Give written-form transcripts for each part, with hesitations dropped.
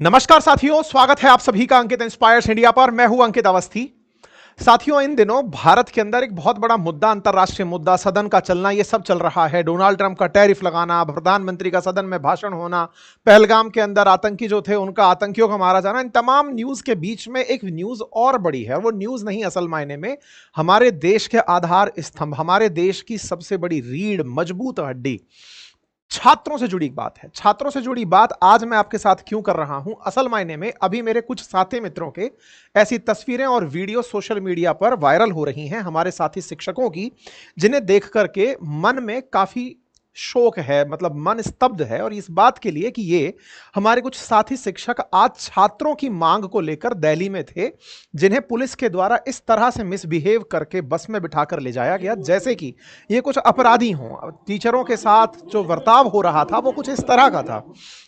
नमस्कार साथियों, स्वागत है आप सभी का अंकित इंस्पायर्स इंडिया पर। मैं हूं अंकित अवस्थी। साथियों, इन दिनों भारत के अंदर एक बहुत बड़ा मुद्दा, अंतर्राष्ट्रीय मुद्दा, सदन का चलना, ये सब चल रहा है। डोनाल्ड ट्रंप का टैरिफ लगाना, प्रधानमंत्री का सदन में भाषण होना, पहलगाम के अंदर आतंकी जो थे उनका आतंकियों का मारा जाना, इन तमाम न्यूज के बीच में एक न्यूज और बड़ी है। वो न्यूज नहीं, असल मायने में हमारे देश के आधार स्तंभ, हमारे देश की सबसे बड़ी रीढ़, मजबूत हड्डी, छात्रों से जुड़ी बात है। छात्रों से जुड़ी बात आज मैं आपके साथ क्यों कर रहा हूं? असल मायने में अभी मेरे कुछ साथी मित्रों के ऐसी तस्वीरें और वीडियो सोशल मीडिया पर वायरल हो रही हैं, हमारे साथी शिक्षकों की, जिन्हें देख करके मन में काफी शोक है, मतलब मन स्तब्ध है। और इस बात के लिए कि ये हमारे कुछ साथी शिक्षक आज छात्रों की मांग को लेकर दिल्ली में थे, जिन्हें पुलिस के द्वारा इस तरह से मिसबिहेव करके बस में बिठाकर ले जाया गया जैसे कि ये कुछ अपराधी हों। टीचरों के साथ जो बर्ताव हो रहा था वो कुछ इस तरह का था।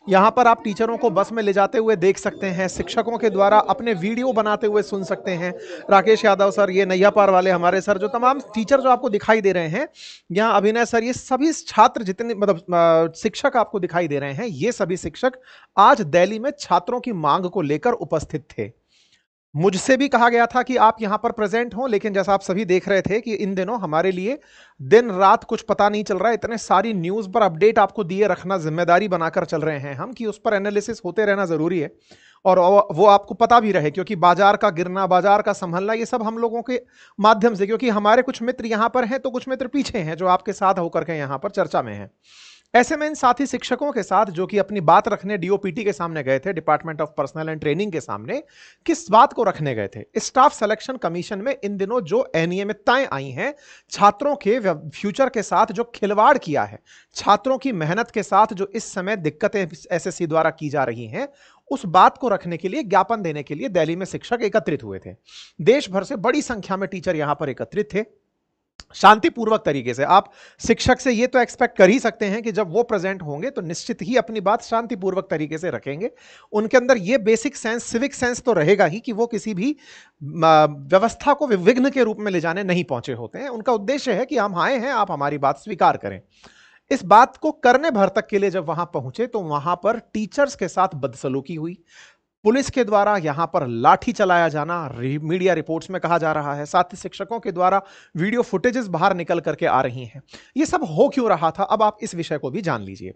यहां पर आप टीचरों को बस में ले जाते हुए देख सकते हैं, शिक्षकों के द्वारा अपने वीडियो बनाते हुए सुन सकते हैं। राकेश यादव सर, ये नैया पार वाले हमारे सर, जो तमाम टीचर जो आपको दिखाई दे रहे हैं, यहाँ अभिनय सर, ये सभी छात्र जितने, मतलब शिक्षक आपको दिखाई दे रहे हैं, ये सभी शिक्षक आज दिल्ली में छात्रों की मांग को लेकर उपस्थित थे। मुझसे भी कहा गया था कि आप यहां पर प्रेजेंट हो, लेकिन जैसा आप सभी देख रहे थे कि इन दिनों हमारे लिए दिन रात कुछ पता नहीं चल रहा है। इतने सारी न्यूज पर अपडेट आपको दिए रखना जिम्मेदारी बनाकर चल रहे हैं हम, कि उस पर एनालिसिस होते रहना जरूरी है और वो आपको पता भी रहे, क्योंकि बाजार का गिरना, बाजार का संभलना, ये सब हम लोगों के माध्यम से, क्योंकि हमारे कुछ मित्र यहां पर हैं तो कुछ मित्र पीछे हैं जो आपके साथ होकर के यहां पर चर्चा में हैं। ऐसे में इन साथी शिक्षकों के साथ, जो कि अपनी बात रखने डीओपीटी के सामने गए थे, department of personal and training के सामने, किस बात को रखने गए थे? स्टाफ सिलेक्शन कमीशन में इन दिनों जो अनियमितताएं आई हैं, छात्रों के फ्यूचर के साथ जो खिलवाड़ किया है, छात्रों की मेहनत के साथ जो इस समय दिक्कतें एसएससी द्वारा की जा रही हैं, उस बात को रखने के लिए, ज्ञापन देने के लिए दिल्ली में शिक्षक एकत्रित हुए थे। देश भर से बड़ी संख्या में टीचर यहां पर एकत्रित थे। शांतिपूर्वक तरीके से आप शिक्षक से ये तो एक्सपेक्ट कर ही सकते हैं कि जब वो प्रेजेंट होंगे तो निश्चित ही अपनी बात शांतिपूर्वक तरीके से रखेंगे। उनके अंदर ये बेसिक सेंस, सिविक सेंस तो रहेगा ही कि वो किसी भी व्यवस्था को विघ्न के रूप में ले जाने नहीं पहुंचे होते हैं। उनका उद्देश्य है कि हम आए हैं, आप हमारी बात स्वीकार करें। इस बात को करने भर तक के लिए जब वहां पहुंचे तो वहां पर टीचर्स के साथ बदसलूकी हुई। पुलिस के द्वारा यहां पर लाठी चलाया जाना मीडिया रिपोर्ट्स में कहा जा रहा है। साथ ही शिक्षकों के द्वारा वीडियो फुटेजेस बाहर निकल करके आ रही हैं। ये सब हो क्यों रहा था, अब आप इस विषय को भी जान लीजिए।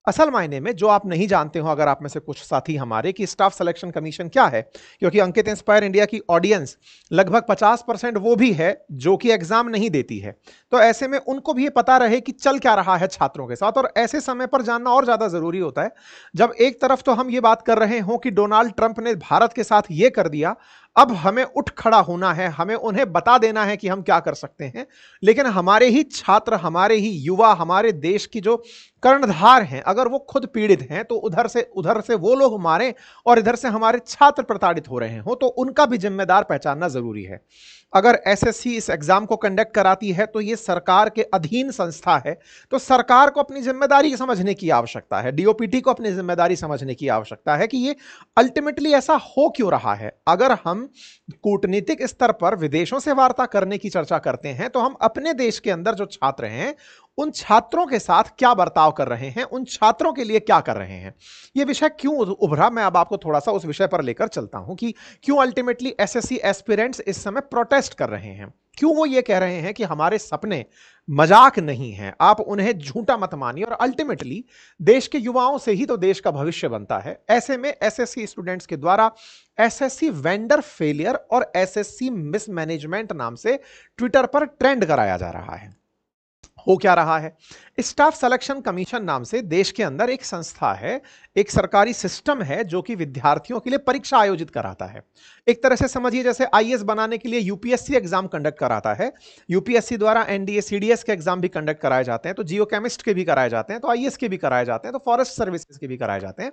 असल मायने में जो आप नहीं जानते हो, अगर आप में से कुछ साथी हमारे, कि स्टाफ सिलेक्शन कमीशन क्या है, क्योंकि अंकित इंस्पायर इंडिया की ऑडियंस लगभग 50% वो भी है जो कि एग्जाम नहीं देती है। तो ऐसे में उनको भी ये पता रहे कि चल क्या रहा है छात्रों के साथ, और ऐसे समय पर जानना और ज्यादा जरूरी होता है जब एक तरफ तो हम ये बात कर रहे हो कि डोनाल्ड ट्रंप ने भारत के साथ ये कर दिया, अब हमें उठ खड़ा होना है, हमें उन्हें बता देना है कि हम क्या कर सकते हैं। लेकिन हमारे ही छात्र, हमारे ही युवा, हमारे देश की जो कर्णधार हैं, अगर वो खुद पीड़ित हैं तो उधर से वो लोग मारें और इधर से हमारे छात्र प्रताड़ित हो रहे हो, तो उनका भी जिम्मेदार पहचानना जरूरी है। अगर एसएससी इस एग्जाम को कंडक्ट कराती है तो ये सरकार के अधीन संस्था है, तो सरकार को अपनी जिम्मेदारी समझने की आवश्यकता है, डीओपीटी को अपनी जिम्मेदारी समझने की आवश्यकता है कि ये अल्टीमेटली ऐसा हो क्यों रहा है। अगर हम कूटनीतिक स्तर पर विदेशों से वार्ता करने की चर्चा करते हैं तो हम अपने देश के अंदर जो छात्र हैं, उन छात्रों के साथ क्या बर्ताव कर रहे हैं, उन छात्रों के लिए क्या कर रहे हैं, यह विषय क्यों उभरा। मैं अब आपको थोड़ा सा उस विषय पर लेकर चलता हूं कि क्यों अल्टीमेटली एसएससी एस्पिरेंट्स इस समय प्रोटेस्ट कर रहे हैं। क्यों वो ये कह रहे हैं कि हमारे सपने मजाक नहीं है, आप उन्हें झूठा मत मानिए, और अल्टीमेटली देश के युवाओं से ही तो देश का भविष्य बनता है। ऐसे में एसएससी स्टूडेंट्स के द्वारा एसएससी वेंडर फेलियर और एसएससी मिसमैनेजमेंट नाम से ट्विटर पर ट्रेंड कराया जा रहा है। हो क्या रहा है? स्टाफ सिलेक्शन कमीशन नाम से देश के अंदर एक संस्था है, एक सरकारी सिस्टम है जो कि विद्यार्थियों के लिए परीक्षा आयोजित कराता है। एक तरह से समझिए जैसे आईएएस बनाने के लिए यूपीएससी एग्जाम कंडक्ट कराता है, यूपीएससी द्वारा एनडीए सीडीएस के एग्जाम भी कंडक्ट कराए जाते हैं, तो जियो केमिस्ट के भी कराए जाते हैं, तो आईएएस के भी कराए जाते हैं, तो फॉरेस्ट सर्विसेज के भी कराए जाते हैं।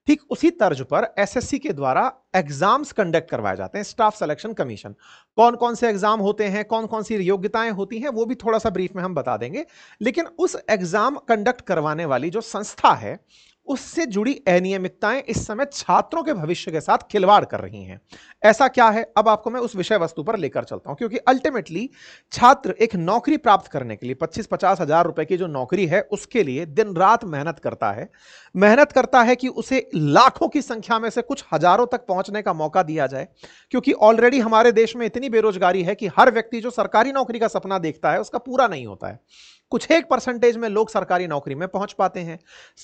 ठीक उसी तर्ज पर एसएससी के द्वारा एग्जाम्स कंडक्ट करवाए जाते हैं, स्टाफ सिलेक्शन कमीशन। कौन कौन से एग्जाम होते हैं, कौन कौन सी योग्यताएं होती हैं, वो भी थोड़ा सा ब्रीफ में हम बता देंगे। लेकिन उस एग्जाम कंडक्ट करवाने वाली जो संस्था है, उससे जुड़ी अनियमितताएं इस समय छात्रों के भविष्य के साथ खिलवाड़ कर रही हैं। ऐसा क्या है, अब आपको मैं उस विषय वस्तु पर लेकर चलता हूं, क्योंकि अल्टीमेटली छात्र एक नौकरी प्राप्त करने के लिए 25-50 हजार रुपए की जो नौकरी है उसके लिए दिन रात मेहनत करता है कि उसे लाखों की संख्या में से कुछ हजारों तक पहुंचने का मौका दिया जाए, क्योंकि ऑलरेडी हमारे देश में इतनी बेरोजगारी है कि हर व्यक्ति जो सरकारी नौकरी का सपना देखता है उसका पूरा नहीं होता है। कुछ एक परसेंटेज में लोग सरकारी नौकरी में पहुंच पाते हैं।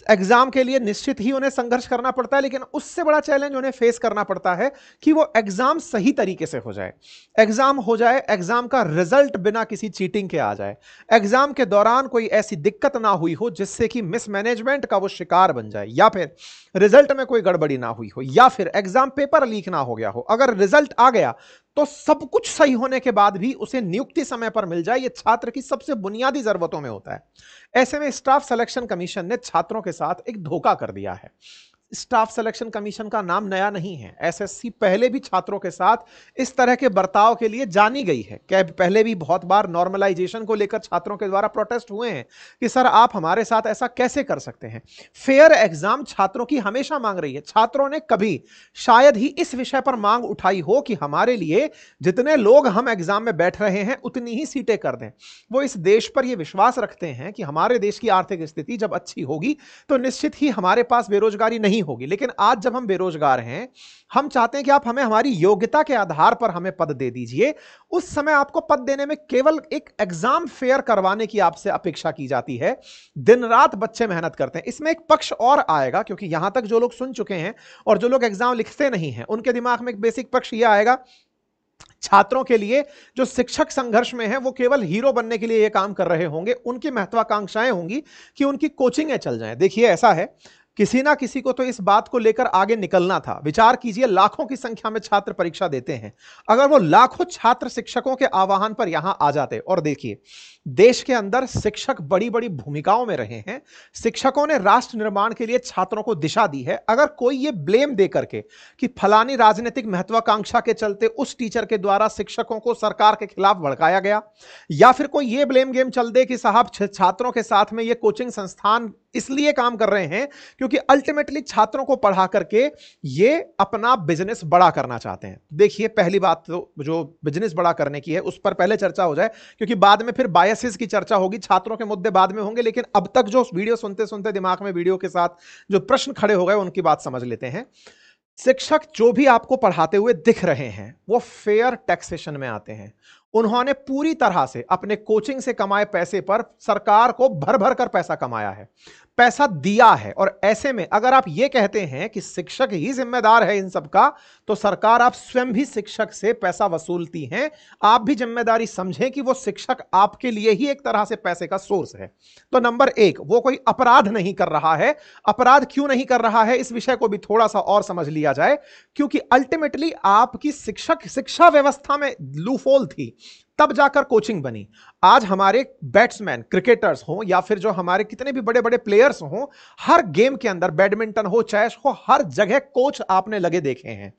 एग्जाम के लिए निश्चित ही उन्हें संघर्ष करना पड़ता है, लेकिन उससे बड़ा चैलेंज उन्हें फेस करना पड़ता है कि वो एग्जाम सही तरीके से हो जाए, एग्जाम हो जाए, एग्जाम का रिजल्ट बिना किसी चीटिंग के आ जाए, एग्जाम के दौरान कोई ऐसी दिक्कत ना हुई हो जिससे कि मिसमैनेजमेंट का वो शिकार बन जाए, या फिर रिजल्ट में कोई गड़बड़ी ना हुई हो, या फिर एग्जाम पेपर लीक ना हो गया हो। अगर रिजल्ट आ गया तो सब कुछ सही होने के बाद भी उसे नियुक्ति समय पर मिल जाए, यह छात्र की सबसे बुनियादी जरूरतों में होता है। ऐसे में स्टाफ सिलेक्शन कमीशन ने छात्रों के साथ एक धोखा कर दिया है। स्टाफ सिलेक्शन कमीशन का नाम नया नहीं है, एसएससी पहले भी छात्रों के साथ इस तरह के बर्ताव के लिए जानी गई है। क्या पहले भी बहुत बार नॉर्मलाइजेशन को लेकर छात्रों के द्वारा प्रोटेस्ट हुए हैं कि सर आप हमारे साथ ऐसा कैसे कर सकते हैं। फेयर एग्जाम छात्रों की हमेशा मांग रही है। छात्रों ने कभी शायद ही इस विषय पर मांग उठाई हो कि हमारे लिए जितने लोग हम एग्जाम में बैठ रहे हैं उतनी ही सीटें कर दें। वो इस देश पर यह विश्वास रखते हैं कि हमारे देश की आर्थिक स्थिति जब अच्छी होगी तो निश्चित ही हमारे पास बेरोजगारी नहीं होगी। लेकिन आज जब हम बेरोजगार हैं, हम चाहते हैं कि आप हमें हमारी योग्यता के आधार पर हमें पद दे दीजिए। उस समय आपको पद देने में केवल एक एग्जाम फेयर करवाने की आपसे अपेक्षा की जाती है। दिन रात बच्चे मेहनत करते हैं। इसमें एक पक्ष और आएगा, क्योंकि यहां तक जो लोग सुन चुके हैं और जो लोग एग्जाम लिखते नहीं हैं उनके दिमाग में एक बेसिक पक्ष यह आएगा, छात्रों के लिए जो शिक्षक संघर्ष में है वो केवल हीरो बनने के लिए ये काम कर रहे होंगे, उनकी महत्वाकांक्षाएं होंगी कि उनकी कोचिंगें चल जाएं। देखिए ऐसा है, किसी ना किसी को तो इस बात को लेकर आगे निकलना था। विचार कीजिए, लाखों की संख्या में छात्र परीक्षा देते हैं। अगर वो लाखों छात्र शिक्षकों के आह्वान पर यहां आ जाते, और देखिए देश के अंदर शिक्षक बड़ी बड़ी भूमिकाओं में रहे हैं, शिक्षकों ने राष्ट्र निर्माण के लिए छात्रों को दिशा दी है। अगर कोई ये ब्लेम दे करके कि फलानी राजनीतिक महत्वाकांक्षा के चलते उस टीचर के द्वारा शिक्षकों को सरकार के खिलाफ भड़काया गया, या फिर कोई ये ब्लेम गेम चल दे कि साहब छात्रों के साथ में ये कोचिंग संस्थान इसलिए काम कर रहे हैं क्योंकि अल्टीमेटली छात्रों को पढ़ा करके ये अपना बिजनेस बड़ा करना चाहते हैं। देखिए पहली बात तो जो बिजनेस बड़ा करने की है उस पर पहले चर्चा हो जाए, क्योंकि बाद में फिर बायसेस की चर्चा होगी, छात्रों के मुद्दे बाद में होंगे। लेकिन अब तक जो वीडियो सुनते सुनते दिमाग में वीडियो के साथ जो प्रश्न खड़े हो गए उनकी बात समझ लेते हैं। शिक्षक जो भी आपको पढ़ाते हुए दिख रहे हैं वो फेयर टैक्सेशन में आते हैं। उन्होंने पूरी तरह से अपने कोचिंग से कमाए पैसे पर सरकार को भर भर कर पैसा कमाया है, पैसा दिया है। और ऐसे में अगर आप यह कहते हैं कि शिक्षक ही जिम्मेदार है इन सब का, तो सरकार आप स्वयं भी शिक्षक से पैसा वसूलती हैं। आप भी जिम्मेदारी समझें कि वो शिक्षक आपके लिए ही एक तरह से पैसे का सोर्स है। तो नंबर एक, वो कोई अपराध नहीं कर रहा है। अपराध क्यों नहीं कर रहा है इस विषय को भी थोड़ा सा और समझ लिया जाए, क्योंकि अल्टीमेटली आपकी शिक्षा व्यवस्था में लूफोल थी, तब जाकर कोचिंग बनी। आज हमारे बैट्समैन, क्रिकेटर्स हो या फिर जो हमारे कितने भी बड़े बड़े प्लेयर्स हो, हर गेम के अंदर, बैडमिंटन हो, चेस हो, हर जगह कोच आपने लगे देखे हैं।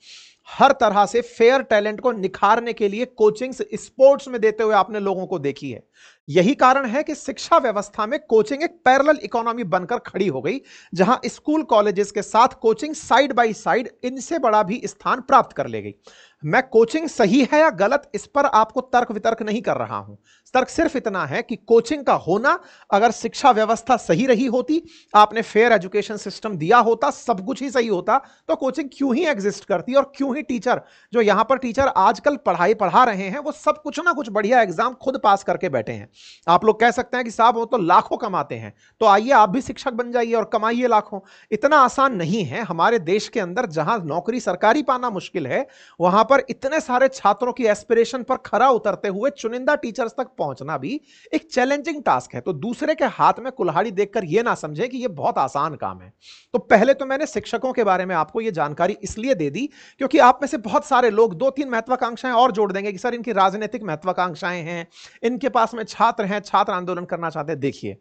हर तरह से फेयर टैलेंट को निखारने के लिए कोचिंग्स स्पोर्ट्स में देते हुए आपने लोगों को देखी है। यही कारण है कि शिक्षा व्यवस्था में कोचिंग एक पैरेलल इकोनॉमी बनकर खड़ी हो गई, जहां स्कूल कॉलेजेस के साथ कोचिंग साइड बाय साइड इनसे बड़ा भी स्थान प्राप्त कर ले गई। मैं कोचिंग सही है या गलत इस पर आपको तर्क वितर्क नहीं कर रहा हूं। तर्क सिर्फ इतना है कि कोचिंग का होना, अगर शिक्षा व्यवस्था सही रही होती, आपने फेयर एजुकेशन सिस्टम दिया होता, सब कुछ ही सही होता, तो कोचिंग क्यों ही एग्जिस्ट करती, और क्यों ही टीचर जो यहां पर टीचर आजकल पढ़ाई पढ़ा रहे हैं वो सब कुछ ना कुछ बढ़िया एग्जाम खुद पास करके बैठे हैं। आप लोग कह सकते हैं कि साहब वो तो लाखों कमाते हैं, तो आइए आप भी शिक्षक बन जाइए और कमाइए लाखों। इतना आसान नहीं है। हमारे देश के अंदर जहां नौकरी सरकारी पाना मुश्किल है, वहां पर इतने सारे छात्रों की एस्पिरेशन पर खरा उतरते हुए चुनिंदा टीचर्स तक पहुंचना भी एक चैलेंजिंग टास्क है। तो दूसरे के हाथ में कुल्हाड़ी देखकर यह ना समझे कि यह बहुत आसान काम है। तो पहले तो मैंने शिक्षकों के बारे में आपको यह जानकारी इसलिए दे दी क्योंकि आप में से बहुत सारे लोग 2-3 महत्वाकांक्षाएं और जोड़ देंगे कि सर इनकी राजनीतिक महत्वाकांक्षाएं हैं, इनके पास में छात्र हैं, छात्र आंदोलन करना चाहते हैं, देखिए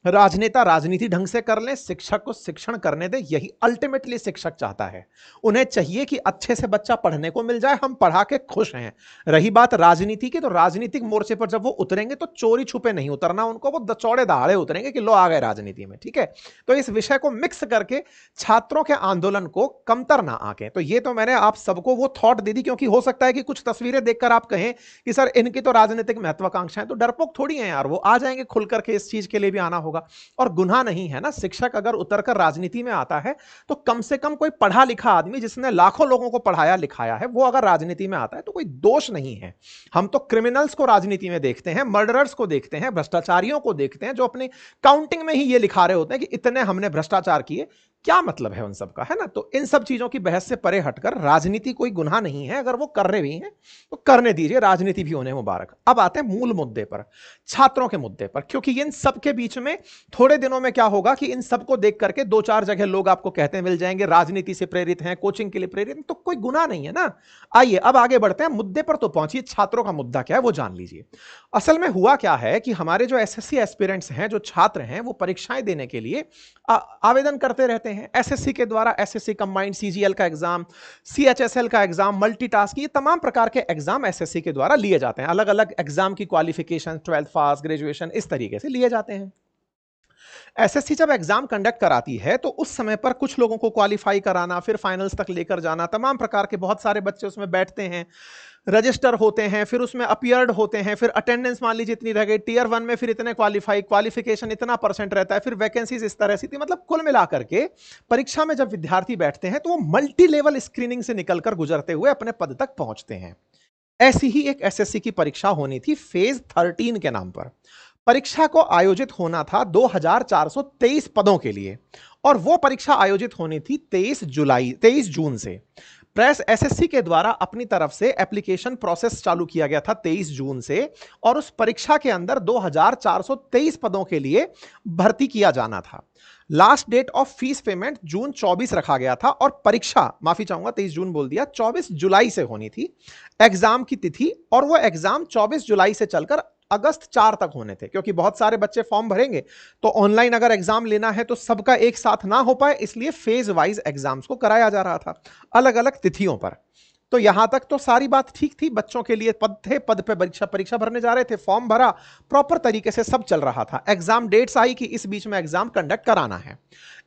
राजनेता राजनीति ढंग से कर लें, शिक्षक को शिक्षण करने दें, यही अल्टीमेटली शिक्षक चाहता है। उन्हें चाहिए कि अच्छे से बच्चा पढ़ने को मिल जाए, हम पढ़ा के खुश हैं। रही बात राजनीति की, तो राजनीतिक मोर्चे पर जब वो उतरेंगे तो चोरी छुपे नहीं उतरना उनको, वो चौड़े दहाड़े उतरेंगे कि लो आ गए राजनीति में, ठीक है। तो इस विषय को मिक्स करके छात्रों के आंदोलन को कमतर ना आके, तो ये तो मैंने आप सबको वो थॉट दे दी, क्योंकि हो सकता है कि कुछ तस्वीरें देखकर आप कहें कि सर इनकी तो राजनीतिक महत्वाकांक्षा है, तो डरपोक थोड़ी है यार, वो आ जाएंगे खुल करके, इस चीज के लिए भी आना होगा। और गुनाह नहीं है ना, शिक्षक अगर उतरकर राजनीति में आता है तो कम से कम कोई पढ़ा लिखा आदमी जिसने लाखों लोगों को पढ़ाया लिखाया है, वो अगर राजनीति में आता है तो कोई दोष नहीं है। हम तो क्रिमिनल्स को राजनीति में देखते हैं, मर्डरर्स को देखते हैं, भ्रष्टाचारियों को देखते हैं, जो अपनी काउंटिंग में ही ये लिखा रहे होते हैं कि इतने हमने भ्रष्टाचार किए। क्या मतलब है उन सब का, है ना। तो इन सब चीजों की बहस से परे हटकर राजनीति कोई गुनाह नहीं है, अगर वो कर रहे भी हैं तो करने दीजिए, राजनीति भी उन्हें मुबारक। अब आते हैं मूल मुद्दे पर, छात्रों के मुद्दे पर, क्योंकि इन सब के बीच में थोड़े दिनों में क्या होगा कि इन सबको देख करके दो चार जगह लोग आपको कहते मिल जाएंगे राजनीति से प्रेरित हैं, कोचिंग के लिए प्रेरित हैं, तो कोई गुनाह नहीं है ना। आइए अब आगे बढ़ते हैं, मुद्दे पर तो पहुंचिए, छात्रों का मुद्दा क्या है वो जान लीजिए। असल में हुआ क्या है कि हमारे जो एसएससी एस्पिरेंट्स हैं, जो छात्र हैं, वो परीक्षाएं देने के लिए आवेदन करते रहते हैं एसएससी के द्वारा। एसएससी कंबाइंड सीजीएल का एग्जाम, सीएचएसएल का एग्जाम, मल्टीटास्क, ये तमाम प्रकार के एग्जाम एसएससी के द्वारा लिए जाते हैं। अलग अलग एग्जाम की क्वालिफिकेशन, 12th पास, ग्रेजुएशन, इस तरीके से लिए जाते हैं। एसएससी जब एग्जाम कंडक्ट कराती है तो उस समय पर कुछ लोगों को क्वालिफाई कराना, फिर फाइनल्स तक लेकर जाना, तमाम प्रकार के बहुत सारे बच्चे उसमें बैठते हैं, रजिस्टर होते हैं, फिर उसमें अपीयर्ड होते हैं, फिर अटेंडेंस मान लीजिए इतनी रह गई, टीयर 1 में फिर इतने क्वालिफिकेशन इतना परसेंट रहता है, फिर वैकेंसीज इस तरह से थी। मतलब कुल मिलाकर के परीक्षा में जब विद्यार्थी बैठते हैं तो वो मल्टी लेवल स्क्रीनिंग से निकलकर गुजरते हुए अपने पद तक पहुंचते हैं। ऐसी ही एक एसएससी की परीक्षा होनी थी फेज 13 के नाम पर। परीक्षा को आयोजित होना था 2423 पदों के लिए, और वो परीक्षा आयोजित होनी थी 23 जून से। प्रेस एसएससी के द्वारा अपनी तरफ से एप्लीकेशन प्रोसेस चालू किया गया था 23 जून से, और उस परीक्षा के अंदर 2423 पदों के लिए भर्ती किया जाना था। Last date of fees payment June 24 रखा गया था, और परीक्षा, माफी चाहूंगा 23 जून बोल दिया, 24 जुलाई से होनी थी एग्जाम की तिथि, और वो एग्जाम 24 जुलाई से चलकर अगस्त 4 तक होने थे। क्योंकि बहुत सारे बच्चे फॉर्म भरेंगे तो ऑनलाइन अगर एग्जाम लेना है तो सबका एक साथ ना हो पाए, इसलिए फेज वाइज एग्जाम्स को कराया जा रहा था अलग अलग तिथियों पर। तो यहां तक तो सारी बात ठीक थी, बच्चों के लिए पद थे, पद पे परीक्षा भरने जा रहे थे, फॉर्म भरा, प्रॉपर तरीके से सब चल रहा था। एग्जाम डेट्स आई कि इस बीच में एग्जाम कंडक्ट कराना है।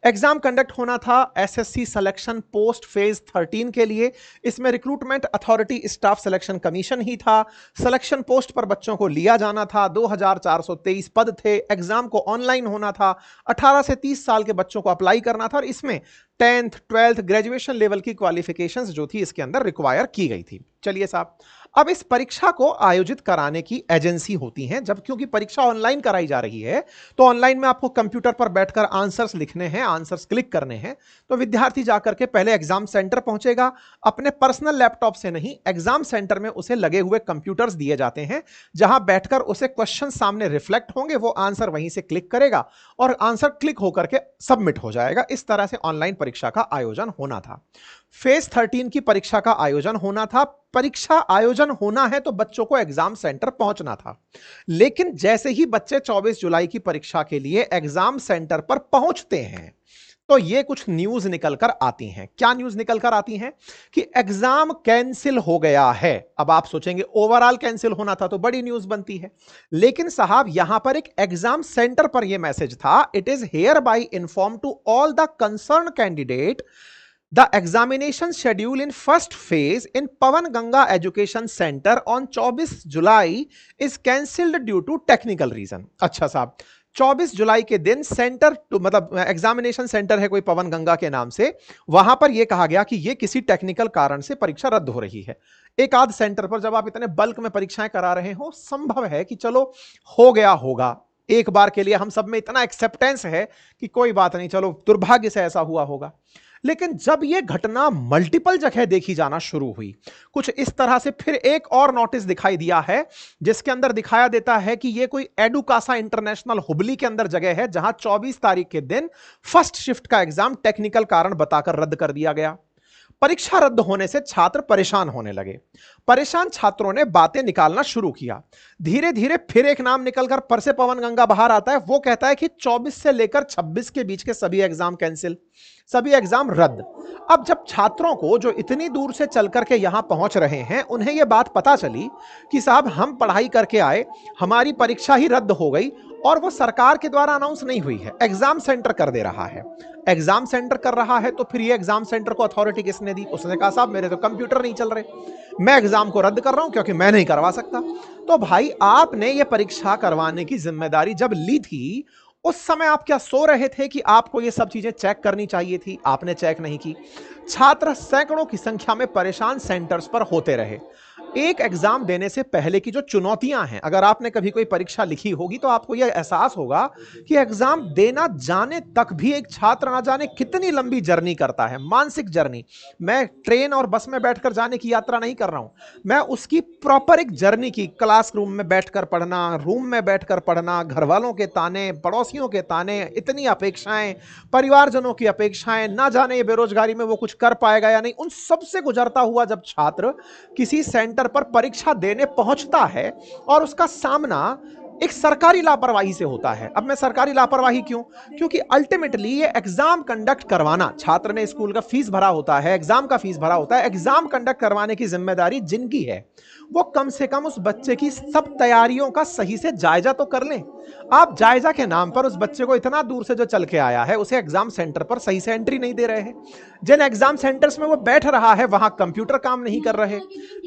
एग्जाम कंडक्ट होना था एसएससी सिलेक्शन पोस्ट फेज 13 के लिए। इसमें recruitment authority staff selection commission ही था। सिलेक्शन पोस्ट पर बच्चों को लिया जाना था, 2423 पद थे। एग्जाम को ऑनलाइन होना था, 18 से 30 साल के बच्चों को अप्लाई करना था, और इसमें 10th 12th ग्रेजुएशन लेवल की क्वालिफिकेशंस जो थी इसके अंदर रिक्वायर की गई थी। चलिए साहब, अब इस परीक्षा को आयोजित कराने की एजेंसी होती हैं। जब क्योंकि परीक्षा ऑनलाइन कराई जा रही है तो ऑनलाइन में आपको कंप्यूटर पर बैठकर आंसर्स लिखने हैं, आंसर्स क्लिक करने हैं। तो विद्यार्थी जाकर के पहले एग्जाम सेंटर पहुंचेगा, अपने पर्सनल लैपटॉप से नहीं, एग्जाम सेंटर में उसे लगे हुए कंप्यूटर्स दिए जाते हैं, जहां बैठकर उसे क्वेश्चन सामने रिफ्लेक्ट होंगे, वो आंसर वहीं से क्लिक करेगा और आंसर क्लिक होकर के सबमिट हो जाएगा। इस तरह से ऑनलाइन परीक्षा का आयोजन होना था। फेज 13 की परीक्षा का आयोजन होना था। परीक्षा आयोजन होना है तो बच्चों को एग्जाम सेंटर पहुंचना था। लेकिन जैसे ही बच्चे 24 जुलाई की परीक्षा के लिए एग्जाम सेंटर पर पहुंचते हैं तो ये कुछ न्यूज निकलकर आती हैं। क्या न्यूज निकलकर आती हैं कि एग्जाम कैंसिल हो गया है। अब आप सोचेंगे ओवरऑल कैंसिल होना था तो बड़ी न्यूज बनती है, लेकिन साहब यहां पर एक एग्जाम सेंटर पर यह मैसेज था, it is hereby inform to all the concern candidate The examination schedule in first phase in Pawan Ganga Education Center on 24 July is cancelled due to technical reason। अच्छा साहब, 24 जुलाई के दिन centre to मतलब examination centre है कोई पवन गंगा के नाम से, वहां पर यह कहा गया कि यह किसी टेक्निकल कारण से परीक्षा रद्द हो रही है। एक आध सेंटर पर जब आप इतने बल्क में परीक्षाएं करा रहे हो, संभव है कि चलो हो गया होगा, एक बार के लिए हम सब में इतना एक्सेप्टेंस है कि कोई बात नहीं, चलो दुर्भाग्य से ऐसा हुआ होगा। लेकिन जब यह घटना मल्टीपल जगह देखी जाना शुरू हुई, कुछ इस तरह से फिर एक और नोटिस दिखाई दिया है जिसके अंदर दिखाया देता है कि यह कोई एडुकासा इंटरनेशनल हुबली के अंदर जगह है, जहां 24 तारीख के दिन फर्स्ट शिफ्ट का एग्जाम टेक्निकल कारण बताकर रद्द कर दिया गया। परीक्षा रद्द होने से छात्र परेशान होने लगे। परेशान छात्रों ने बातें निकालना शुरू किया। धीरे धीरे फिर एक नाम निकलकर पर से पवन गंगा बाहर आता है। वो कहता है कि 24 से लेकर 26 के बीच के सभी एग्जाम कैंसिल, सभी एग्जाम रद्द। अब जब छात्रों को जो इतनी दूर से चल करके यहां पहुंच रहे हैं, उन्हें यह बात पता चली कि साहब हम पढ़ाई करके आए, हमारी परीक्षा ही रद्द हो गई और वो सरकार के द्वारा अनाउंस नहीं हुई है, एग्जाम सेंटर कर दे रहा है। एग्जाम सेंटर कर रहा है तो फिर ये एग्जाम सेंटर को अथॉरिटी किसने दी? उसने कहा साहब मेरे तो कंप्यूटर नहीं चल रहे, मैं एग्जाम को रद्द कर रहा हूं क्योंकि मैं नहीं करवा सकता। तो भाई आपने ये परीक्षा करवाने की जिम्मेदारी जब ली थी, उस समय आप क्या सो रहे थे कि आपको ये सब चीजें चेक करनी चाहिए थी? आपने चेक नहीं की। छात्र सैकड़ों की संख्या में परेशान सेंटर्स पर होते रहे। एक एग्जाम देने से पहले की जो चुनौतियां हैं, अगर आपने कभी कोई परीक्षा लिखी होगी तो आपको यह एहसास होगा कि एग्जाम देना जाने तक भी एक छात्र ना जाने कितनी लंबी जर्नी करता है, मानसिक जर्नी। मैं ट्रेन और बस में बैठकर जाने की यात्रा नहीं कर रहा हूं, मैं उसकी प्रॉपर एक जर्नी की, क्लासरूम में बैठकर पढ़ना, रूम में बैठकर पढ़ना, घर वालों के ताने, पड़ोसियों के ताने, इतनी अपेक्षाएं, परिवारजनों की अपेक्षाएं, ना जाने बेरोजगारी में वो कुछ कर पाएगा या नहीं, उन सब से गुजरता हुआ जब छात्र किसी सेंटर पर परीक्षा देने पहुंचता है और उसका सामना एक सरकारी लापरवाही से होता है। अब मैं सरकारी लापरवाही क्यों? क्योंकि अल्टीमेटली ये एग्जाम कंडक्ट करवाना, छात्र ने स्कूल का फीस भरा होता है, एग्जाम का फीस भरा होता है, एग्जाम कंडक्ट करवाने की जिम्मेदारी जिनकी है वो कम से कम उस बच्चे की सब तैयारियों का सही से जायजा तो कर लें। आप जायजा के नाम पर उस बच्चे को इतना दूर से जो चल के आया है उसे एग्जाम सेंटर पर सही से एंट्री नहीं दे रहे हैं। जिन एग्जाम सेंटर्स में वो बैठ रहा है वहां कंप्यूटर काम नहीं कर रहे,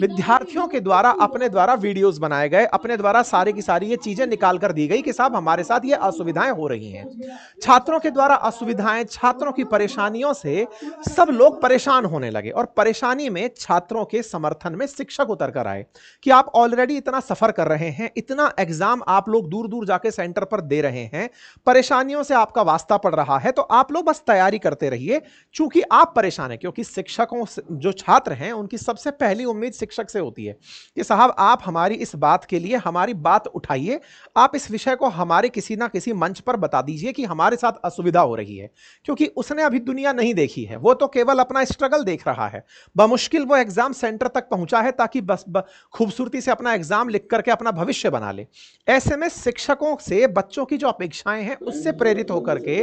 विद्यार्थियों के द्वारा अपने द्वारा वीडियोस बनाए गए, अपने द्वारा सारी की सारी ये चीजें निकाल कर दी गई कि साहब हमारे साथ ये असुविधाएं हो रही हैं। छात्रों के द्वारा असुविधाएं, छात्रों की परेशानियों से सब लोग परेशान होने लगे और परेशानी में छात्रों के समर्थन में शिक्षक उतर कर आए कि आप ऑलरेडी इतना सफर कर रहे हैं, इतना एग्जाम आप लोग दूर दूर जाके सेंटर पर दे रहे हैं, परेशानियों से आपका वास्ता पड़ रहा है, तो आप लोग बस तैयारी करते रहिए। चूंकि आप परेशान हैं, क्योंकि शिक्षकों जो छात्र हैं उनकी सबसे पहली उम्मीद शिक्षक से होती है कि साहब आप हमारी इस बात के लिए हमारी बात उठाइए, आप इस विषय को हमारे किसी ना किसी मंच पर बता दीजिए कि हमारे साथ असुविधा हो रही है। क्योंकि उसने अभी दुनिया नहीं देखी है, वो तो केवल अपना स्ट्रगल देख रहा है। बमुश्किल वो एग्जाम सेंटर तक पहुंचा है ताकि बस खूबसूरती से अपना एग्जाम लिख करके अपना भविष्य बना ले। ऐसे में शिक्षकों से बच्चों की जो अपेक्षाएं हैं उससे प्रेरित होकर के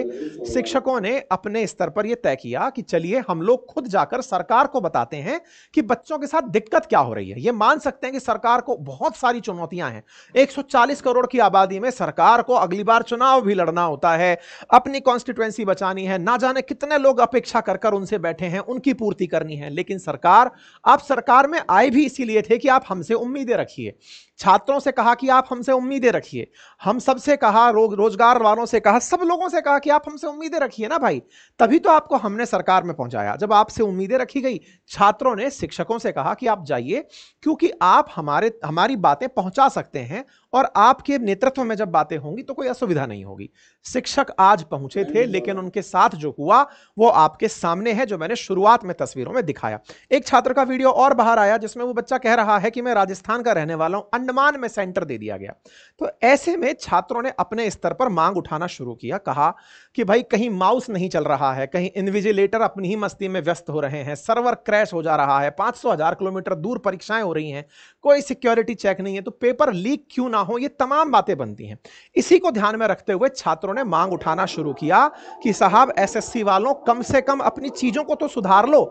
शिक्षकों ने अपने स्तर पर यह तय किया कि चलिए हम लोग खुद जाकर सरकार को बताते हैं कि बच्चों के साथ दिक्कत क्या हो रही है। ये मान सकते हैं कि सरकार को बहुत सारी चुनौतियां हैं, 140 करोड़ की आबादी में सरकार को अगली बार चुनाव भी लड़ना होता है, अपनी कॉन्स्टिट्यूएंसी बचानी है, ना जाने कितने लोग अपेक्षा कर कर उनसे बैठे हैं, उनकी पूर्ति करनी है। लेकिन सरकार, आप सरकार में आए भी इसीलिए थे कि आप हमसे उम्मीदें रखिए। छात्रों से कहा कि आप हमसे उम्मीदें रखिए, हम सबसे कहा, रोजगार वालों से कहा, सब लोगों से कहा कि आप हमसे उम्मीदें रखिए ना भाई, तभी तो आपको हमने सरकार में पहुंचाया। जब आपसे उम्मीदें रखी गई, छात्रों ने शिक्षकों से कहा कि आप जाइए, क्योंकि आप हमारी बातें पहुंचा सकते हैं और आपके नेतृत्व में जब बातें होंगी तो कोई असुविधा नहीं होगी। शिक्षक आज पहुंचे थे, लेकिन उनके साथ जो हुआ वो आपके सामने है, जो मैंने शुरुआत में तस्वीरों में दिखाया। एक छात्र का वीडियो और बाहर आया जिसमें वो बच्चा कह रहा है कि मैं राजस्थान का रहने वाला हूं, अंडमान में सेंटर दे दिया गया। तो ऐसे में छात्रों ने अपने स्तर पर मांग उठाना शुरू किया, कहा कि भाई कहीं माउस नहीं चल रहा है, कहीं इन्विजिलेटर अपनी ही मस्ती में व्यस्त हो रहे हैं, सर्वर क्रैश हो जा रहा है, 500,000 किलोमीटर दूर परीक्षाएं हो रही हैं, कोई सिक्योरिटी चेक नहीं है, तो पेपर लीक क्यों ना हो, ये तमाम बातें बनती हैं। इसी को ध्यान में रखते हुए छात्रों ने मांग उठाना शुरू किया कि साहब एसएससी वालों कम से कम अपनी चीजों को तो सुधार लो।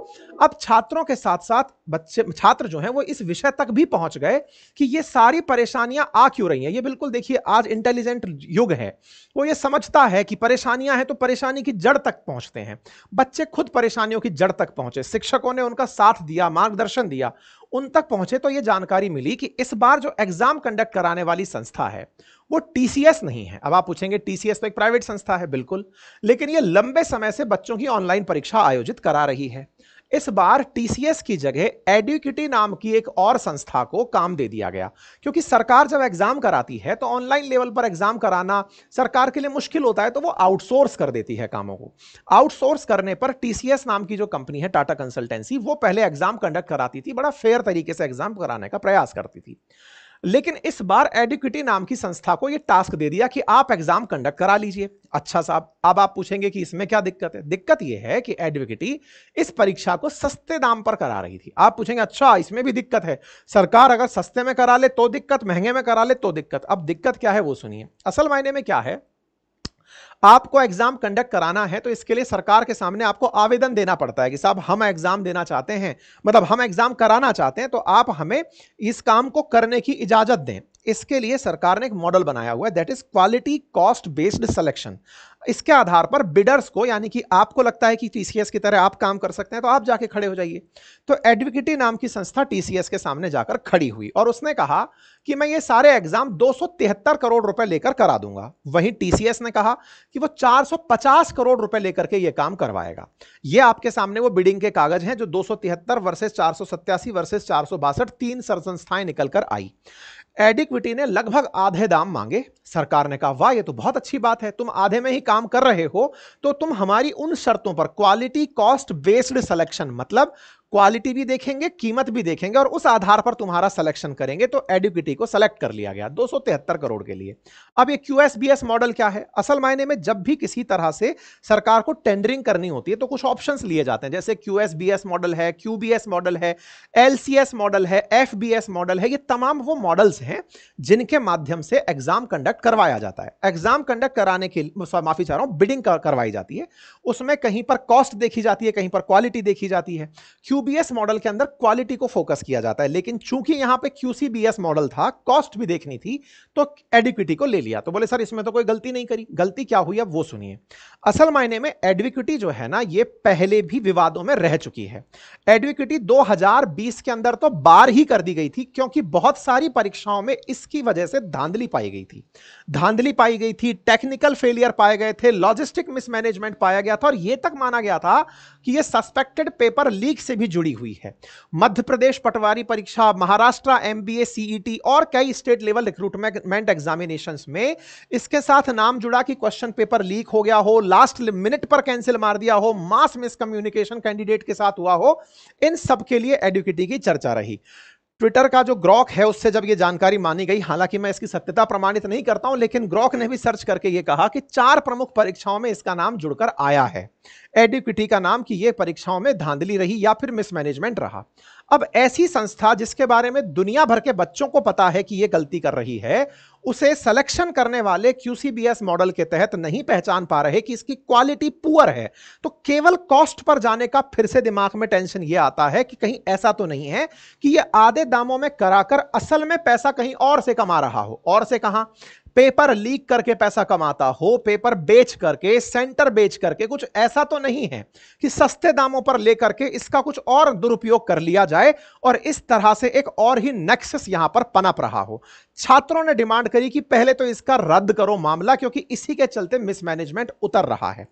अब छात्रों के साथ साथ छात्र जो हैं वो इस विषय तक भी पहुंच गए कि ये सारी परेशानियां आ क्यों रही हैं। ये बिल्कुल देखिए, आज इंटेलिजेंट युग है, वो ये समझता है कि परेशानियां हैं तो परेशानी की जड़ तक पहुंचते हैं। बच्चे खुद परेशानियों की जड़ तक पहुंचे, शिक्षकों ने उनका साथ दिया, मार्गदर्शन दिया, उन तक पहुंचे तो यह जानकारी मिली कि इस बार जो एग्जाम कंडक्ट कराने वाली संस्था है वो टीसीएस नहीं है। अब आप पूछेंगे टीसीएस तो एक प्राइवेट संस्था है, बिल्कुल, लेकिन यह लंबे समय से बच्चों की ऑनलाइन परीक्षा आयोजित करा रही है। इस बार टीसीएस की जगह एडुकिटी नाम की एक और संस्था को काम दे दिया गया, क्योंकि सरकार जब एग्जाम कराती है तो ऑनलाइन लेवल पर एग्जाम कराना सरकार के लिए मुश्किल होता है, तो वो आउटसोर्स कर देती है कामों को। आउटसोर्स करने पर टीसीएस नाम की जो कंपनी है, टाटा कंसल्टेंसी, वो पहले एग्जाम कंडक्ट कराती थी, बड़ा फेयर तरीके से एग्जाम कराने का प्रयास करती थी। लेकिन इस बार एडुकेटी नाम की संस्था को यह टास्क दे दिया कि आप एग्जाम कंडक्ट करा लीजिए। अच्छा साहब, अब आप पूछेंगे कि इसमें क्या दिक्कत है। दिक्कत यह है कि एडुकेटी इस परीक्षा को सस्ते दाम पर करा रही थी। आप पूछेंगे अच्छा इसमें भी दिक्कत है, सरकार अगर सस्ते में करा ले तो दिक्कत, महंगे में करा ले तो दिक्कत। अब दिक्कत क्या है वो सुनिए। असल मायने में क्या है, आपको एग्जाम कंडक्ट कराना है तो इसके लिए सरकार के सामने आपको आवेदन देना पड़ता है कि साहब हम एग्जाम देना चाहते हैं, मतलब हम एग्जाम कराना चाहते हैं, तो आप हमें इस काम को करने की इजाजत दें। इसके लिए सरकार ने एक मॉडल बनाया हुआ है, that is quality cost based selection. इसके आधार पर बिडर्स को, यानी कि आपको लगता है कि टीसीएस की तरह आप काम कर सकते हैं तो आप जाके खड़े हो जाइए। तो एडुकेटी नाम की संस्था टीसीएस के सामने जाकर खड़ी हुई और उसने कहा कि मैं ये सारे एग्जाम 273 करोड़ रुपए लेकर करा दूंगा। वहीं टीसीएस ने कहा कि वो 450 करोड़ रुपए लेकर के ये काम करवाएगा। ये आपके सामने वो बिडिंग के कागज हैं जो 273 वर्सेस 487 वर्सेस 462, 3 संस्थाएं निकलकर आई। एडिक्विटी ने लगभग आधे दाम मांगे। सरकार ने कहा वाह ये तो बहुत अच्छी बात है, तुम आधे में ही काम कर रहे हो तो तुम हमारी उन शर्तों पर, क्वालिटी कॉस्ट बेस्ड सिलेक्शन, मतलब क्वालिटी भी देखेंगे, कीमत भी देखेंगे और उस आधार पर तुम्हारा सिलेक्शन करेंगे। तो एडुकेटी को सेलेक्ट कर लिया गया 273 करोड़ के लिए। अब ये क्यूएसबीएस मॉडल क्या है? असल मायने में जब भी किसी तरह से सरकार को टेंडरिंग करनी होती है तो कुछ ऑप्शंस लिए जाते हैं, जैसे क्यूएसबीएस मॉडल है, क्यूबीएस मॉडल है, एलसीएस मॉडल है, एफबीएस मॉडल है। ये तमाम वो मॉडल्स हैं जिनके माध्यम से एग्जाम कंडक्ट करवाया जाता है। एग्जाम कंडक्ट कराने के, माफी चाह रहा हूं, बिडिंग करवाई जाती है। उसमें कहीं पर कॉस्ट देखी जाती है, कहीं पर क्वालिटी देखी जाती है। क्यूबीएस मॉडल के अंदर क्वालिटी को फोकस किया जाता है, लेकिन चूंकि यहां पे क्यूसीबीएस मॉडल था, कॉस्ट भी देखनी थी, तो एडुकेटी को ले लिया। तो बोले सर इसमें तो कोई गलती नहीं करी। गलती क्या हुई अब वो सुनिए। असल मायने में एडुकेटी जो है ना, ये पहले भी विवादों में रह चुकी है। एडुकेटी 2020 के अंदर तो बार ही कर दी गई थी, क्योंकि बहुत सारी परीक्षाओं में इसकी वजह से धांधली पाई गई थी। धांधली पाई गई थी, टेक्निकल फेलियर पाए गए थे, लॉजिस्टिक मिसमैनेजमेंट पाया गया था और यह तक माना गया था कि यह सस्पेक्टेड पेपर लीक से भी जुड़ी हुई है। मध्य प्रदेश पटवारी परीक्षा, महाराष्ट्र एमबीए सीईटी और कई स्टेट लेवल रिक्रूटमेंट एग्जामिनेशंस में इसके साथ नाम जुड़ा कि क्वेश्चन पेपर लीक हो गया हो, लास्ट मिनट पर कैंसिल मार दिया हो, मास मिसकम्युनिकेशन कैंडिडेट के साथ हुआ हो। इन सब के लिए एडुकेटी की चर्चा रही। ट्विटर का जो ग्रॉक है उससे जब ये जानकारी मानी गई, हालांकि मैं इसकी सत्यता प्रमाणित नहीं करता हूं, लेकिन ग्रॉक ने भी सर्च करके ये कहा कि 4 प्रमुख परीक्षाओं में इसका नाम जुड़कर आया है, एडुकेटी का नाम, कि ये परीक्षाओं में धांधली रही या फिर मिसमैनेजमेंट रहा। अब ऐसी संस्था जिसके बारे में दुनिया भर के बच्चों को पता है कि ये गलती कर रही है, उसे सिलेक्शन करने वाले क्यूसीबीएस मॉडल के तहत नहीं पहचान पा रहे कि इसकी क्वालिटी पुअर है, तो केवल कॉस्ट पर जाने का फिर से दिमाग में टेंशन ये आता है कि कहीं ऐसा तो नहीं है कि ये आधे दामों में कराकर असल में पैसा कहीं और से कमा रहा हो। और से कहां? पेपर लीक करके पैसा कमाता हो, पेपर बेच करके, सेंटर बेच करके। कुछ ऐसा तो नहीं है कि सस्ते दामों पर लेकर के इसका कुछ और दुरुपयोग कर लिया जाए और इस तरह से एक और ही नेक्सस यहां पर पनप रहा हो। छात्रों ने डिमांड करी कि पहले तो इसका रद्द करो मामला, क्योंकि इसी के चलते मिसमैनेजमेंट उतर रहा है।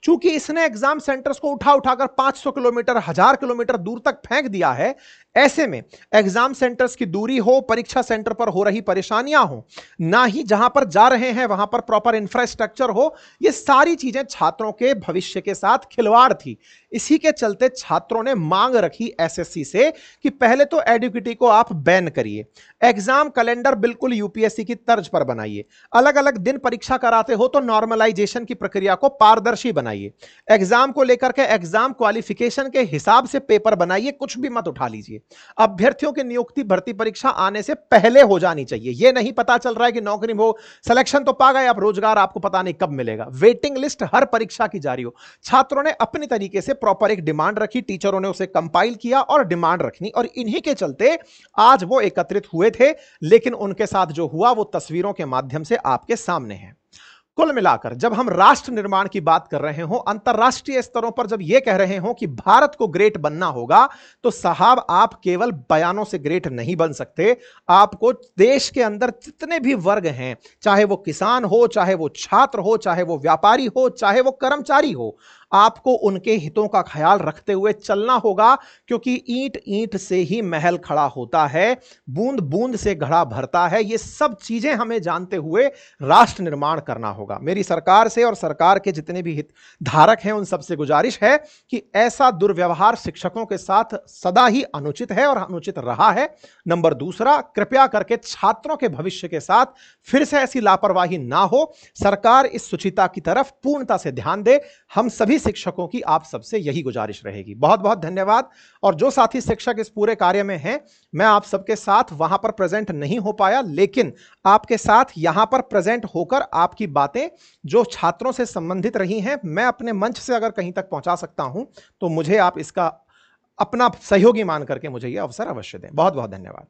चूंकि इसने एग्जाम सेंटर्स को उठा उठाकर 500 किलोमीटर, 1000 किलोमीटर दूर तक फेंक दिया है, ऐसे में एग्जाम सेंटर्स की दूरी हो, परीक्षा सेंटर पर हो रही परेशानियां हो, ना ही जहां पर जा रहे हैं वहां पर प्रॉपर इंफ्रास्ट्रक्चर हो, ये सारी चीजें छात्रों के भविष्य के साथ खिलवाड़ थी। इसी के चलते छात्रों ने मांग रखी एसएससी से कि पहले तो एडुकेटी को आप बैन करिए, एग्जाम कैलेंडर बिल्कुल यूपीएससी की तर्ज पर बनाइए, अलग अलग दिन परीक्षा कराते हो तो नॉर्मलाइजेशन की प्रक्रिया को पारदर्शी बनाइए, एग्जाम को लेकर के एग्जाम क्वालिफिकेशन के हिसाब से पेपर बनाइए, कुछ भी मत उठा लीजिए। अभ्यर्थियों की नियुक्ति भर्ती परीक्षा आने से पहले हो जानी चाहिए। यह नहीं पता चल रहा है कि नौकरी हो, सिलेक्शन तो पा गए, अब रोजगार आपको पता नहीं कब मिलेगा। वेटिंग लिस्ट हर परीक्षा की जारी हो। छात्रों ने अपनी तरीके से प्रॉपर एक डिमांड रखी, टीचरों ने उसे कंपाइल किया और डिमांड रखनी, और इन्हीं के चलते आज वो एकत्रित हुए थे। लेकिन उनके साथ जो हुआ वो तस्वीरों के माध्यम से आपके सामने है। कुल मिलाकर जब हम राष्ट्र निर्माण की बात कर रहे हो, अंतरराष्ट्रीय स्तरों पर जब यह कह रहे हो कि भारत को ग्रेट बनना होगा, तो साहब आप केवल बयानों से ग्रेट नहीं बन सकते। आपको देश के अंदर जितने भी वर्ग हैं, चाहे वो किसान हो, चाहे वो छात्र हो, चाहे वो व्यापारी हो, चाहे वो कर्मचारी हो, आपको उनके हितों का ख्याल रखते हुए चलना होगा, क्योंकि ईंट ईंट से ही महल खड़ा होता है, बूंद बूंद से घड़ा भरता है। ये सब चीजें हमें जानते हुए राष्ट्र निर्माण करना होगा। मेरी सरकार से और सरकार के जितने भी हित धारक हैं उन सबसे गुजारिश है कि ऐसा दुर्व्यवहार शिक्षकों के साथ सदा ही अनुचित है और अनुचित रहा है। नंबर दूसरा, कृपया करके छात्रों के भविष्य के साथ फिर से ऐसी लापरवाही ना हो। सरकार इस शुचिता की तरफ पूर्णता से ध्यान दे। हम सभी शिक्षकों की आप सबसे यही गुजारिश रहेगी। बहुत बहुत धन्यवाद। और जो साथी शिक्षक इस पूरे कार्य में हैं, मैं आप सबके साथ वहां पर प्रेजेंट नहीं हो पाया, लेकिन आपके साथ यहां पर प्रेजेंट होकर आपकी बातें जो छात्रों से संबंधित रही हैं, मैं अपने मंच से अगर कहीं तक पहुंचा सकता हूं तो मुझे आप इसका अपना सहयोगी मान करके मुझे यह अवसर अवश्य दें। बहुत बहुत धन्यवाद।